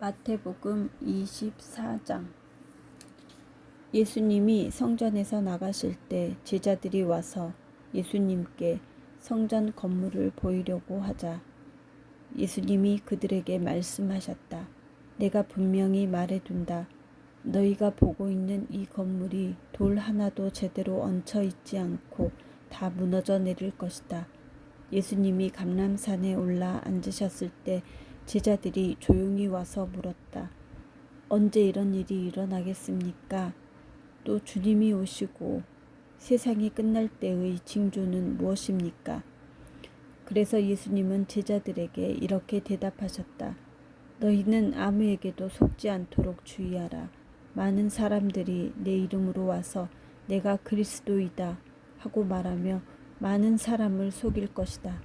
마태복음 24장. 예수님이 성전에서 나가실 때 제자들이 와서 예수님께 성전 건물을 보이려고 하자 예수님이 그들에게 말씀하셨다. 내가 분명히 말해둔다. 너희가 보고 있는 이 건물이 돌 하나도 제대로 얹혀 있지 않고 다 무너져 내릴 것이다. 예수님이 감람산에 올라 앉으셨을 때 제자들이 조용히 와서 물었다. 언제 이런 일이 일어나겠습니까? 또 주님이 오시고 세상이 끝날 때의 징조는 무엇입니까? 그래서 예수님은 제자들에게 이렇게 대답하셨다. 너희는 아무에게도 속지 않도록 주의하라. 많은 사람들이 내 이름으로 와서 내가 그리스도이다 하고 말하며 많은 사람을 속일 것이다.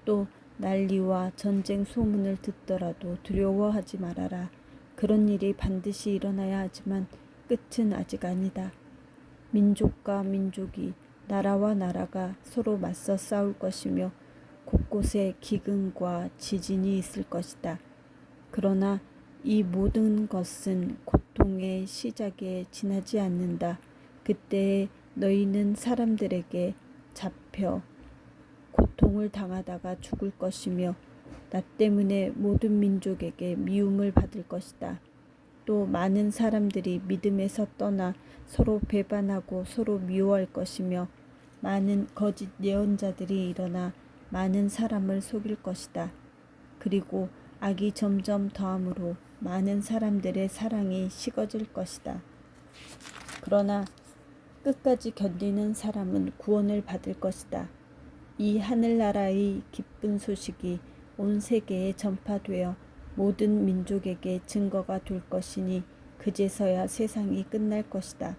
또 난리와 전쟁 소문을 듣더라도 두려워하지 말아라. 그런 일이 반드시 일어나야 하지만 끝은 아직 아니다. 민족과 민족이, 나라와 나라가 서로 맞서 싸울 것이며 곳곳에 기근과 지진이 있을 것이다. 그러나 이 모든 것은 고통의 시작에 지나지 않는다. 그때에 너희는 사람들에게 잡혀 고통을 당하다가 죽을 것이며 나 때문에 모든 민족에게 미움을 받을 것이다. 또 많은 사람들이 믿음에서 떠나 서로 배반하고 서로 미워할 것이며 많은 거짓 예언자들이 일어나 많은 사람을 속일 것이다. 그리고 악이 점점 더함으로 많은 사람들의 사랑이 식어질 것이다. 그러나 끝까지 견디는 사람은 구원을 받을 것이다. 이 하늘나라의 기쁜 소식이 온 세계에 전파되어 모든 민족에게 증거가 될 것이니 그제서야 세상이 끝날 것이다.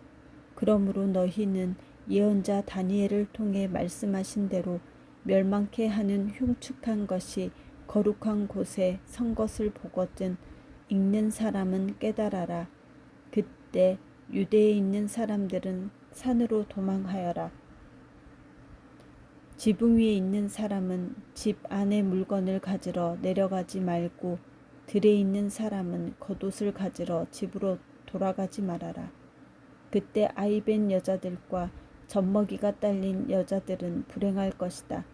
그러므로 너희는 예언자 다니엘을 통해 말씀하신 대로 멸망케 하는 흉측한 것이 거룩한 곳에 선 것을 보거든 읽는 사람은 깨달아라. 그때 유대에 있는 사람들은 산으로 도망하여라. 지붕 위에 있는 사람은 집 안에 물건을 가지러 내려가지 말고 들에 있는 사람은 겉옷을 가지러 집으로 돌아가지 말아라. 그때 아이벤 여자들과 젖먹이가 딸린 여자들은 불행할 것이다.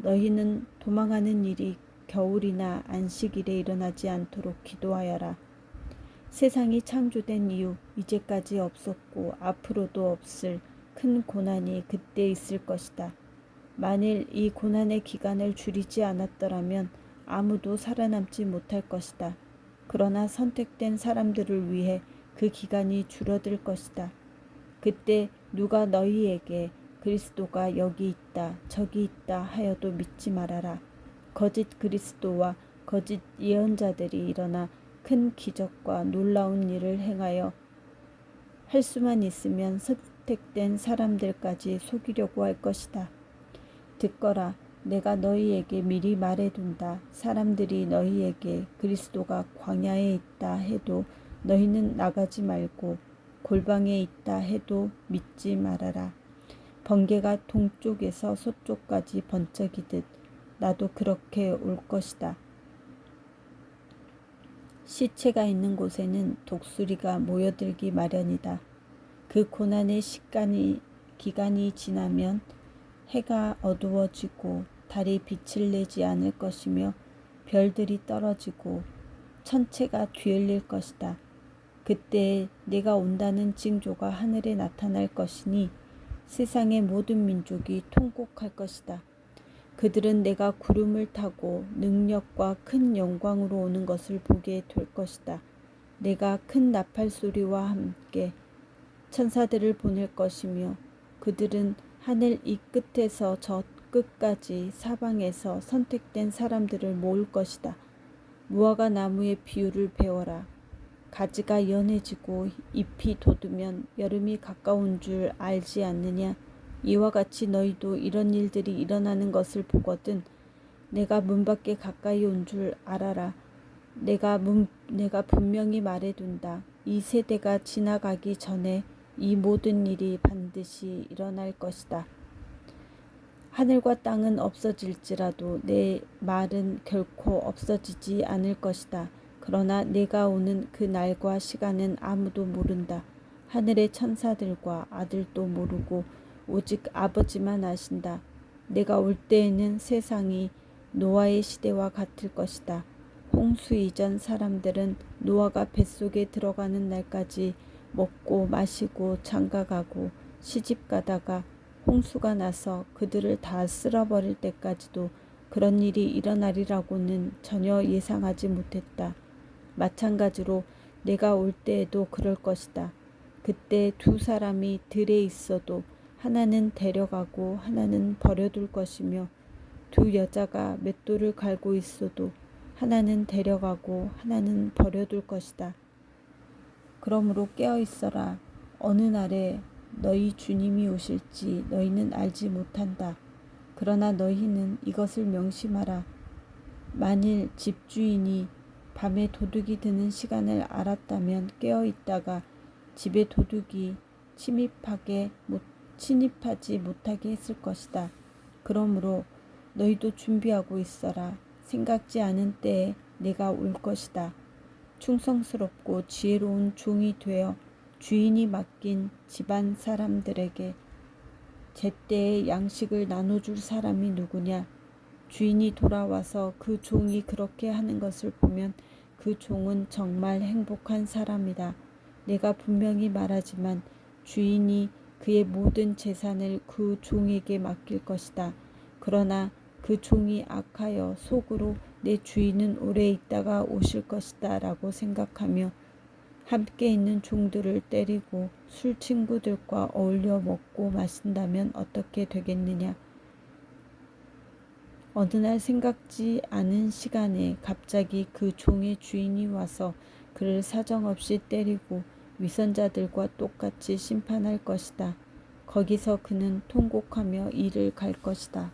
너희는 도망하는 일이 겨울이나 안식일에 일어나지 않도록 기도하여라. 세상이 창조된 이후 이제까지 없었고 앞으로도 없을 큰 고난이 그때 있을 것이다. 만일 이 고난의 기간을 줄이지 않았더라면 아무도 살아남지 못할 것이다. 그러나 선택된 사람들을 위해 그 기간이 줄어들 것이다. 그때 누가 너희에게 그리스도가 여기 있다, 저기 있다 하여도 믿지 말아라. 거짓 그리스도와 거짓 예언자들이 일어나 큰 기적과 놀라운 일을 행하여 할 수만 있으면 선택된 사람들까지 속이려고 할 것이다. 듣거라. 내가 너희에게 미리 말해둔다. 사람들이 너희에게 그리스도가 광야에 있다 해도 너희는 나가지 말고 골방에 있다 해도 믿지 말아라. 번개가 동쪽에서 서쪽까지 번쩍이듯 나도 그렇게 올 것이다. 시체가 있는 곳에는 독수리가 모여들기 마련이다. 그 고난의 기간이 지나면 해가 어두워지고 달이 빛을 내지 않을 것이며 별들이 떨어지고 천체가 뒤흔릴 것이다. 그때 내가 온다는 징조가 하늘에 나타날 것이니 세상의 모든 민족이 통곡할 것이다. 그들은 내가 구름을 타고 능력과 큰 영광으로 오는 것을 보게 될 것이다. 내가 큰 나팔 소리와 함께 천사들을 보낼 것이며 그들은 하늘 이 끝에서 저 끝까지 사방에서 선택된 사람들을 모을 것이다. 무화과 나무의 비유를 배워라. 가지가 연해지고 잎이 돋으면 여름이 가까운 줄 알지 않느냐? 이와 같이 너희도 이런 일들이 일어나는 것을 보거든 내가 문 밖에 가까이 온 줄 알아라. 내가 분명히 말해둔다. 이 세대가 지나가기 전에 이 모든 일이 반드시 일어날 것이다. 하늘과 땅은 없어질지라도 내 말은 결코 없어지지 않을 것이다. 그러나 내가 오는 그 날과 시간은 아무도 모른다. 하늘의 천사들과 아들도 모르고 오직 아버지만 아신다. 내가 올 때에는 세상이 노아의 시대와 같을 것이다. 홍수 이전 사람들은 노아가 뱃속에 들어가는 날까지 먹고 마시고 장가가고 시집가다가 홍수가 나서 그들을 다 쓸어버릴 때까지도 그런 일이 일어나리라고는 전혀 예상하지 못했다. 마찬가지로 내가 올 때에도 그럴 것이다. 그때 두 사람이 들에 있어도 하나는 데려가고 하나는 버려둘 것이며 두 여자가 맷돌을 갈고 있어도 하나는 데려가고 하나는 버려둘 것이다. 그러므로 깨어 있어라. 어느 날에 너희 주님이 오실지 너희는 알지 못한다. 그러나 너희는 이것을 명심하라. 만일 집주인이 밤에 도둑이 드는 시간을 알았다면 깨어 있다가 집에 도둑이 침입하지 못하게 했을 것이다. 그러므로 너희도 준비하고 있어라. 생각지 않은 때에 내가 올 것이다. 충성스럽고 지혜로운 종이 되어 주인이 맡긴 집안 사람들에게 제때에 양식을 나눠줄 사람이 누구냐? 주인이 돌아와서 그 종이 그렇게 하는 것을 보면 그 종은 정말 행복한 사람이다. 내가 분명히 말하지만 주인이 그의 모든 재산을 그 종에게 맡길 것이다. 그러나 그 종이 악하여 속으로 내 주인은 오래 있다가 오실 것이다 라고 생각하며 함께 있는 종들을 때리고 술 친구들과 어울려 먹고 마신다면 어떻게 되겠느냐. 어느 날 생각지 않은 시간에 갑자기 그 종의 주인이 와서 그를 사정없이 때리고 위선자들과 똑같이 심판할 것이다. 거기서 그는 통곡하며 이를 갈 것이다.